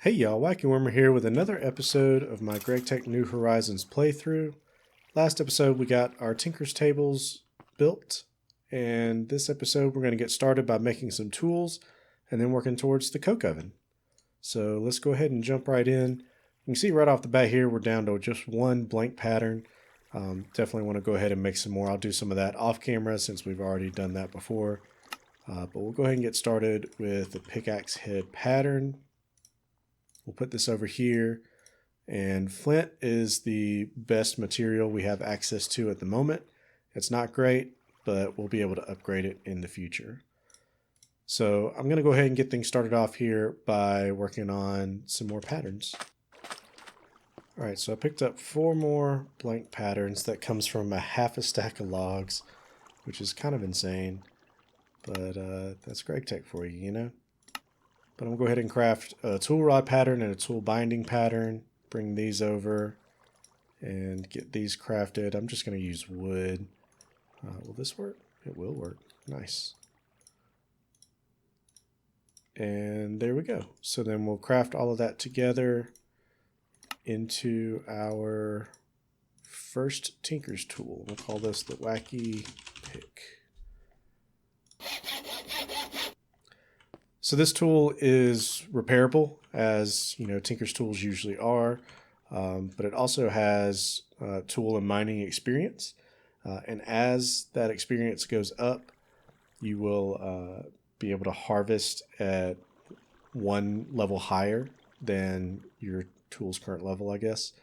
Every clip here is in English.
Hey y'all, Wacky Wormer here with another episode of my GregTech New Horizons playthrough. Last episode we got our Tinker's tables built, and this episode we're going to get started by making some tools and then working towards the coke oven. So let's go ahead and jump right in. You can see right off the bat here we're down to just one blank pattern. Definitely want to go ahead and make some more. I'll do some of that off camera since we've already done that before. But we'll go ahead and get started with the pickaxe head pattern. We'll put this over here, and flint is the best material we have access to at the moment. It's not great, but we'll be able to upgrade it in the future. So I'm going to go ahead and get things started off here by working on some more patterns. Alright, so I picked up 4 more blank patterns. That comes from a half a stack of logs, which is kind of insane, but that's GregTech for you, you know? But I'm going to go ahead and craft a tool rod pattern and a tool binding pattern. Bring these over and get these crafted. I'm just going to use wood. Will this work? It will work. Nice. And there we go. So then we'll craft all of that together into our first Tinker's tool. We'll call this the Wacky Pick. So this tool is repairable, as you know, Tinker's tools usually are, but it also has tool and mining experience. And as that experience goes up, you will be able to harvest at one level higher than your tool's current level, I guess.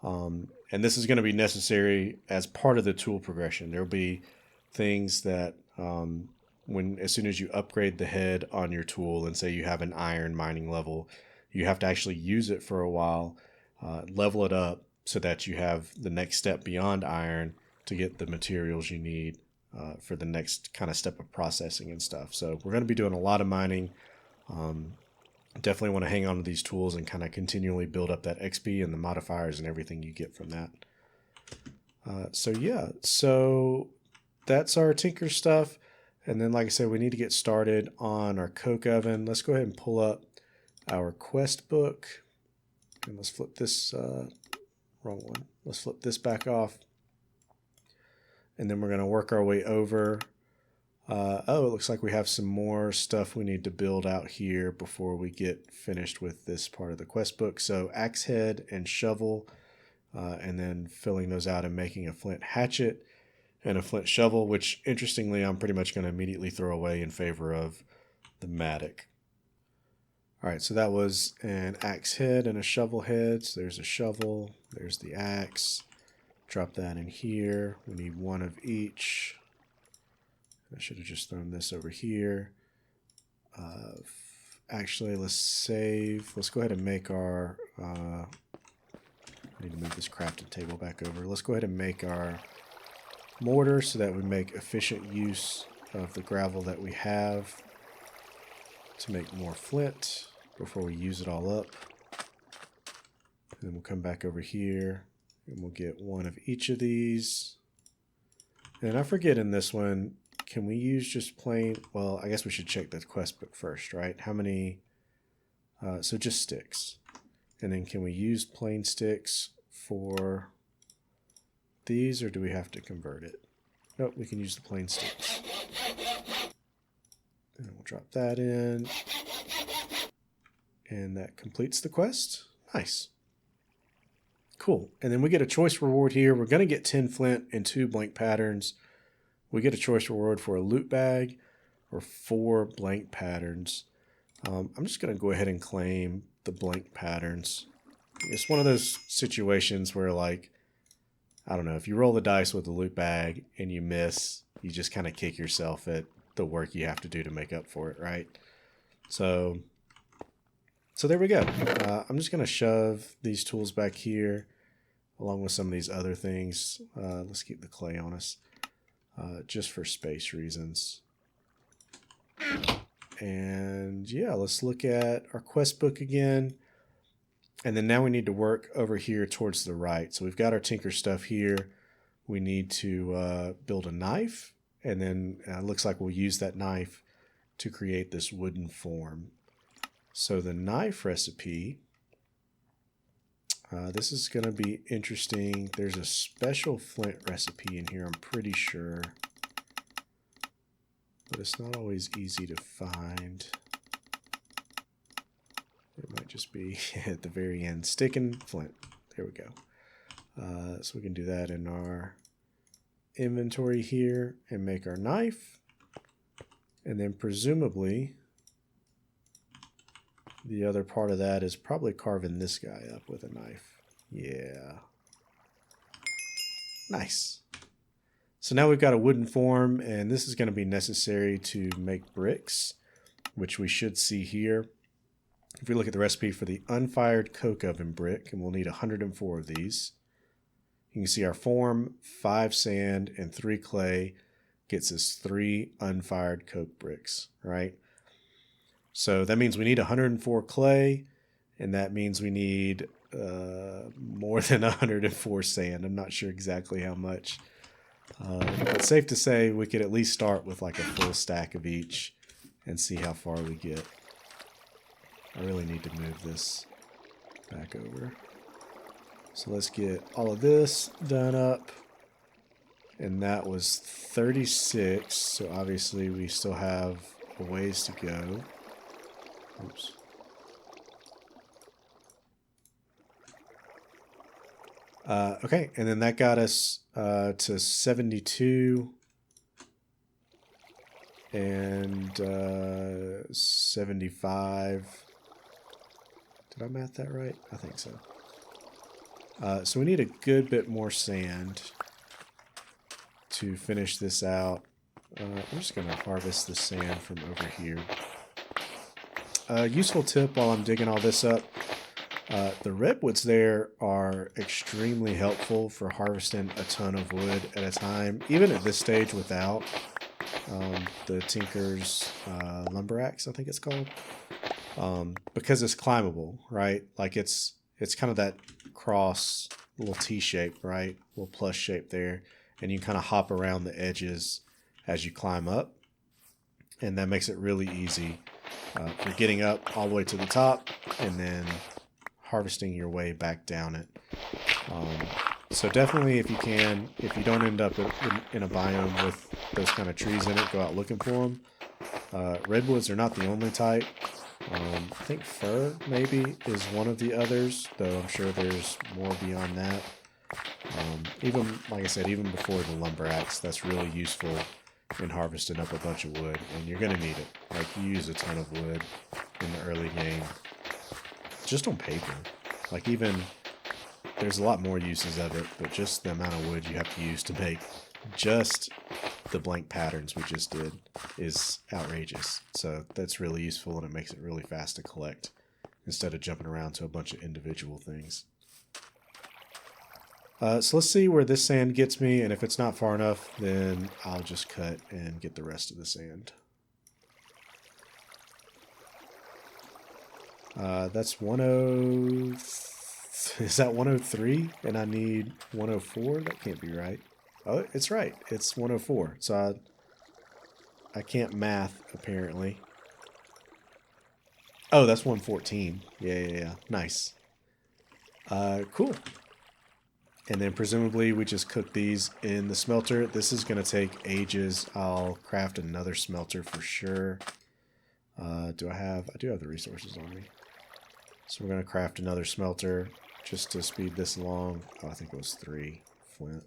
And this is going to be necessary as part of the tool progression. There will be things that as soon as you upgrade the head on your tool, and say you have an iron mining level, you have to actually use it for a while, level it up so that you have the next step beyond iron to get the materials you need for the next kind of step of processing and stuff. So we're going to be doing a lot of mining. Definitely want to hang on to these tools and kind of continually build up that XP and the modifiers and everything you get from that. So that's our Tinker stuff. And then, like I said, we need to get started on our coke oven. Let's go ahead and pull up our quest book. And let's flip this, wrong one. Let's flip this back off. And then we're going to work our way over. It looks like we have some more stuff we need to build out here before we get finished with this part of the quest book. So axe head and shovel, and then filling those out and making a flint hatchet and a flint shovel, which interestingly I'm pretty much going to immediately throw away in favor of the mattock. Alright, so that was an axe head and a shovel head. So there's a shovel, there's the axe. Drop that in here. We need one of each. I should have just thrown this over here. Actually, let's save. Let's go ahead and make our... I need to move this crafting table back over. Let's go ahead and make our mortar so that we make efficient use of the gravel that we have to make more flint before we use it all up. And then we'll come back over here and we'll get one of each of these. And I forget in this one, can we use just plain, well, I guess we should check the quest book first, right? How many, so just sticks. And then can we use plain sticks for these, or do we have to convert it? Nope, we can use the plain sticks. And we'll drop that in. And that completes the quest. Nice. Cool. And then we get a choice reward here. We're going to get 10 flint and 2 blank patterns. We get a choice reward for a loot bag or 4 blank patterns. I'm just going to go ahead and claim the blank patterns. It's one of those situations where, like, I don't know, if you roll the dice with a loot bag and you miss, you just kind of kick yourself at the work you have to do to make up for it, right? So there we go. I'm just going to shove these tools back here along with some of these other things. Let's keep the clay on us just for space reasons. And yeah, let's look at our quest book again. And then now we need to work over here towards the right. So we've got our Tinker stuff here. We need to build a knife. And then it looks like we'll use that knife to create this wooden form. So the knife recipe, this is going to be interesting. There's a special flint recipe in here, I'm pretty sure. But it's not always easy to find. It might just be at the very end. Stick and flint. There we go. So we can do that in our inventory here and make our knife. And then presumably the other part of that is probably carving this guy up with a knife. Yeah. Nice. So now we've got a wooden form, and this is going to be necessary to make bricks, which we should see here. If we look at the recipe for the unfired coke oven brick, and we'll need 104 of these. You can see our form, 5 sand and 3 clay, gets us 3 unfired coke bricks, right? So that means we need 104 clay, and that means we need more than 104 sand. I'm not sure exactly how much. But safe to say we could at least start with like a full stack of each and see how far we get. I really need to move this back over. So let's get all of this done up. And that was 36, so obviously we still have a ways to go. Oops. Okay, and then that got us to 72 and 75. Did I math that right? I think so. So we need a good bit more sand to finish this out. I'm just going to harvest the sand from over here. Useful tip while I'm digging all this up. The redwoods there are extremely helpful for harvesting a ton of wood at a time, even at this stage without the Tinker's lumber axe, I think it's called, because it's climbable, right? Like it's kind of that cross little T shape, right? Little plus shape there, and you kind of hop around the edges as you climb up, and that makes it really easy for getting up all the way to the top and then harvesting your way back down it. So definitely, if you can, if you don't end up in a biome with those kind of trees in it, go out looking for them. Redwoods are not the only type. I think fir maybe is one of the others, though I'm sure there's more beyond that. Even, like I said, even before the lumber axe, that's really useful in harvesting up a bunch of wood, and you're going to need it. Like, you use a ton of wood in the early game, just on paper. Like, even, there's a lot more uses of it, but just the amount of wood you have to use to make just the blank patterns we just did is outrageous. So that's really useful, and it makes it really fast to collect instead of jumping around to a bunch of individual things. So let's see where this sand gets me, and if it's not far enough, then I'll just cut and get the rest of the sand. That's 10... Is that 103? And I need 104? That can't be right. Oh, it's right. It's 104. So I can't math, apparently. Oh, that's 114. Yeah. Nice. Cool. And then presumably we just cook these in the smelter. This is going to take ages. I'll craft another smelter for sure. I do have the resources on me. So we're going to craft another smelter just to speed this along. Oh, I think it was 3 flint.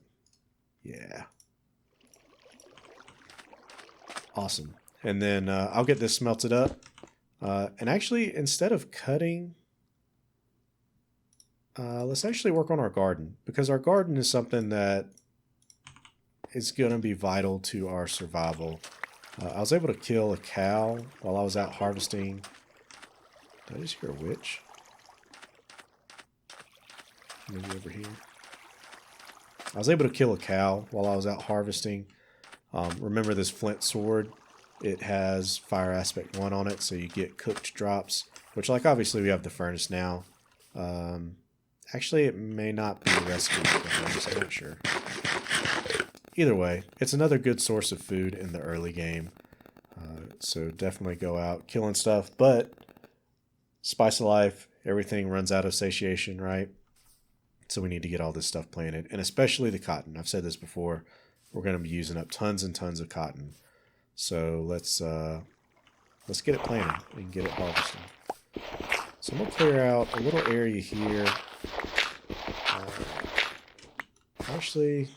Yeah. Awesome. And then I'll get this smelted up. And actually, instead of cutting, let's actually work on our garden, because our garden is something that is going to be vital to our survival. I was able to kill a cow while I was out harvesting. Did I just hear a witch? Maybe over here. I was able to kill a cow while I was out harvesting. Remember this flint sword? It has fire aspect 1 on it, so you get cooked drops, which, like, obviously we have the furnace now. Actually, it may not be a recipe for the furnace, I'm not sure. Either way, it's another good source of food in the early game. So definitely go out killing stuff, but spice of life, everything runs out of satiation, right? So we need to get all this stuff planted, and especially the cotton. I've said this before. We're going to be using up tons and tons of cotton. So let's get it planted and get it harvested. So I'm going to clear out a little area here. Actually,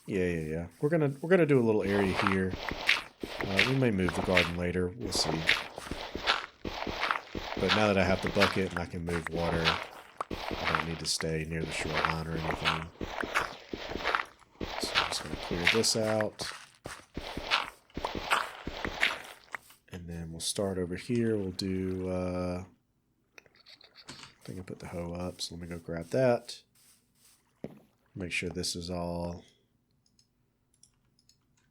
yeah. We're gonna do a little area here. We may move the garden later. We'll see. But now that I have the bucket and I can move water, I don't need to stay near the shoreline or anything. So I'm just gonna clear this out. And then we'll start over here. We'll do, I think I put the hoe up, so let me go grab that. Make sure this is all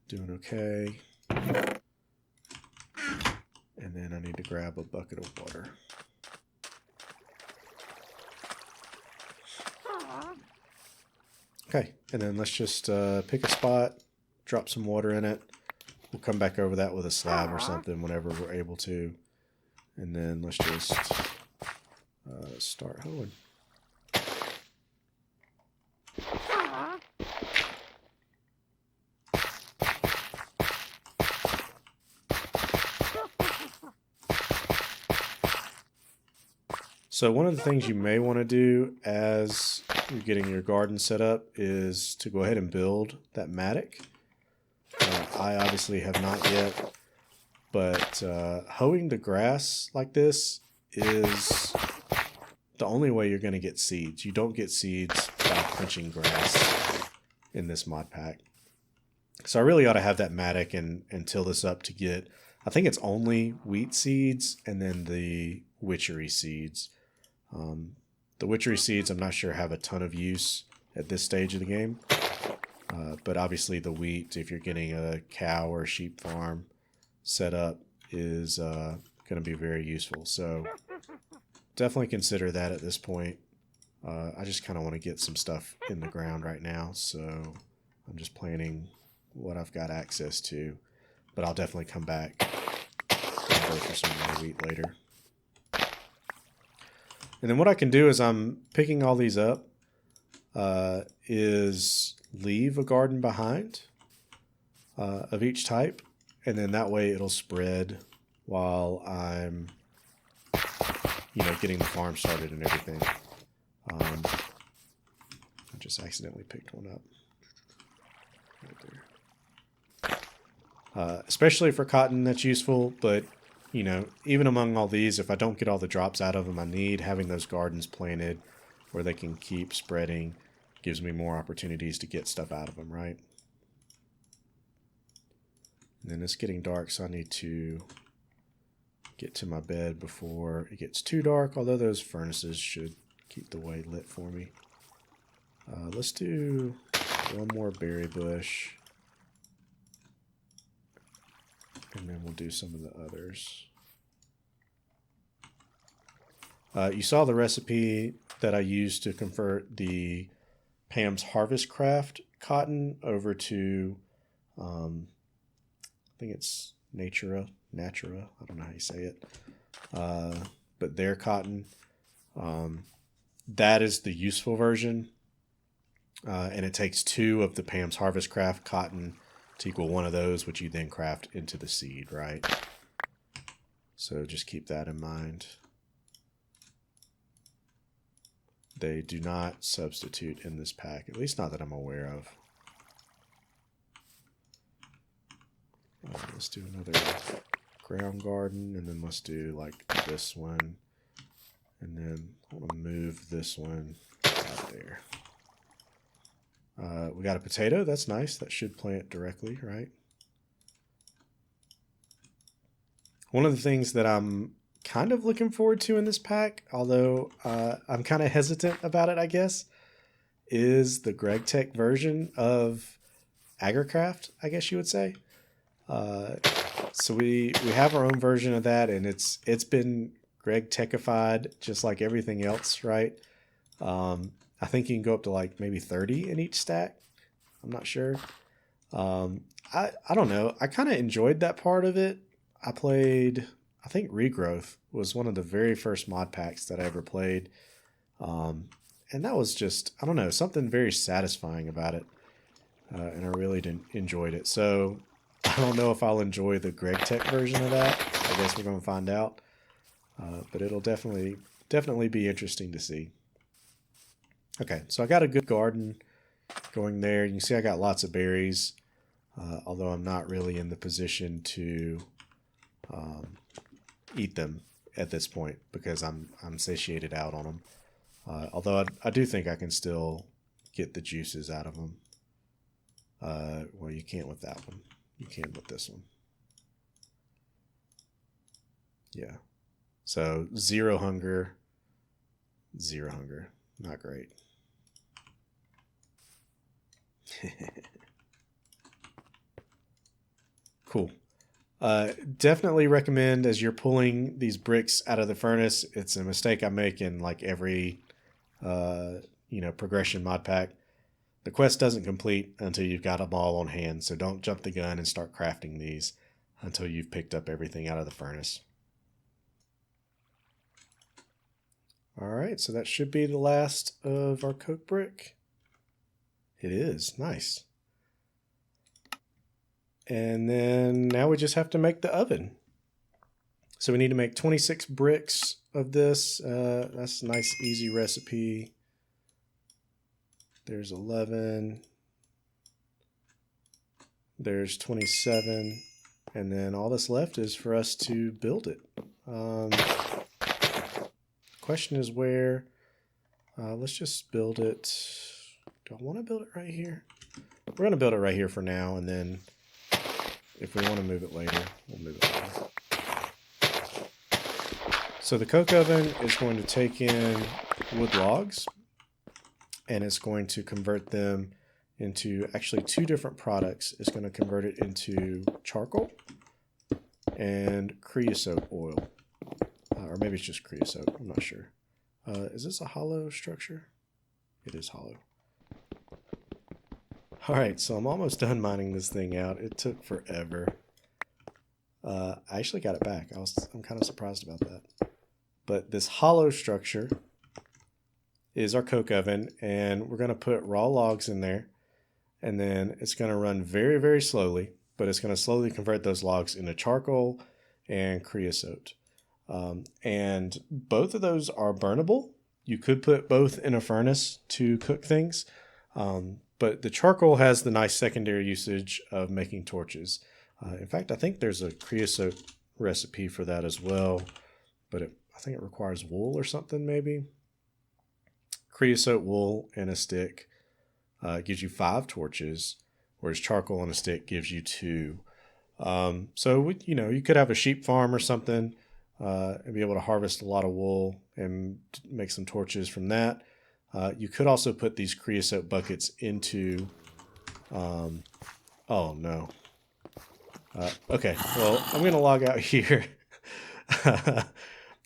doing okay. And then I need to grab a bucket of water. Okay, and then let's just pick a spot, drop some water in it. We'll come back over that with a slab or something whenever we're able to. And then let's just start hoeing. So one of the things you may want to do as you're getting your garden set up is to go ahead and build that mattock. I obviously have not yet, but hoeing the grass like this is the only way you're going to get seeds. You don't get seeds by crunching grass in this mod pack. So I really ought to have that mattock and till this up to get, I think it's only wheat seeds and then the witchery seeds. The witchery seeds, I'm not sure have a ton of use at this stage of the game. But obviously the wheat, if you're getting a cow or sheep farm set up, is going to be very useful. So definitely consider that at this point. I just kind of want to get some stuff in the ground right now. So I'm just planting what I've got access to. But I'll definitely come back and go for some more wheat later. And then what I can do is I'm picking all these up, is leave a garden behind of each type. And then that way it'll spread while I'm, getting the farm started and everything. I just accidentally picked one up. Right there. Especially for cotton, that's useful, but even among all these, if I don't get all the drops out of them I need, having those gardens planted where they can keep spreading gives me more opportunities to get stuff out of them, right? And then it's getting dark, so I need to get to my bed before it gets too dark, although those furnaces should keep the way lit for me. Let's do one more berry bush. And then we'll do some of the others. You saw the recipe that I used to convert the Pam's Harvest Craft cotton over to, I think it's Natura. I don't know how you say it. But their cotton. That is the useful version. And it takes 2 of the Pam's Harvest Craft cotton to equal 1 of those, which you then craft into the seed, right? So just keep that in mind. They do not substitute in this pack, at least not that I'm aware of. Let's do another ground garden, and then let's do like this one. And then I want to move this one out there. We got a potato. That's nice. That should plant directly, right? One of the things that I'm kind of looking forward to in this pack, although I'm kind of hesitant about it, I guess, is the GregTech version of AgriCraft, I guess you would say. So we have our own version of that, and it's been GregTechified just like everything else, right? I think you can go up to like maybe 30 in each stack. I'm not sure. I don't know. I kind of enjoyed that part of it. I played I think Regrowth was one of the very first mod packs that I ever played. And that was just, I don't know, something very satisfying about it. And I really enjoyed it. So I don't know if I'll enjoy the GregTech version of that. I guess we're going to find out. But it'll definitely be interesting to see. Okay, so I got a good garden going there. You can see I got lots of berries, although I'm not really in the position to eat them at this point because I'm satiated out on them. Although I do think I can still get the juices out of them. Well, you can't with that one. You can with this one. Yeah. So 0 hunger. 0 hunger. Not great. Cool. Definitely recommend as you're pulling these bricks out of the furnace. It's a mistake I make in like every progression mod pack. The quest doesn't complete until you've got them all on hand, so don't jump the gun and start crafting these until you've picked up everything out of the furnace. Alright, so that should be the last of our coke brick. It is. Nice. And then now we just have to make the oven. So we need to make 26 bricks of this. That's a nice, easy recipe. There's 11. There's 27. And then all that's left is for us to build it. Question is where. Let's just build it. Do I want to build it right here? We're going to build it right here for now, and then if we want to move it later, we'll move it later. So the coke oven is going to take in wood logs, and it's going to convert them into actually 2 different products. It's going to convert it into charcoal and creosote oil. Or maybe it's just creosote. I'm not sure. Is this a hollow structure? It is hollow. Alright, so I'm almost done mining this thing out. It took forever. I actually got it back. I'm kind of surprised about that. But this hollow structure is our coke oven, and we're going to put raw logs in there, and then it's going to run very, very slowly, but it's going to slowly convert those logs into charcoal and creosote. And both of those are burnable. You could put both in a furnace to cook things, but the charcoal has the nice secondary usage of making torches. In fact, I think there's a creosote recipe for that as well, but I think it requires wool or something maybe. Creosote, wool, and a stick gives you 5 torches, whereas charcoal on a stick gives you 2. So you could have a sheep farm or something and be able to harvest a lot of wool and make some torches from that. You could also put these creosote buckets into... oh no. Okay, well, I'm going to log out here.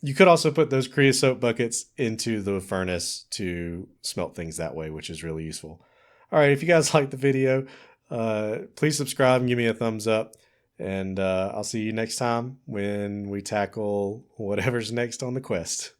You could also put those creosote buckets into the furnace to smelt things that way, which is really useful. All right, if you guys liked the video, please subscribe and give me a thumbs up. And I'll see you next time when we tackle whatever's next on the quest.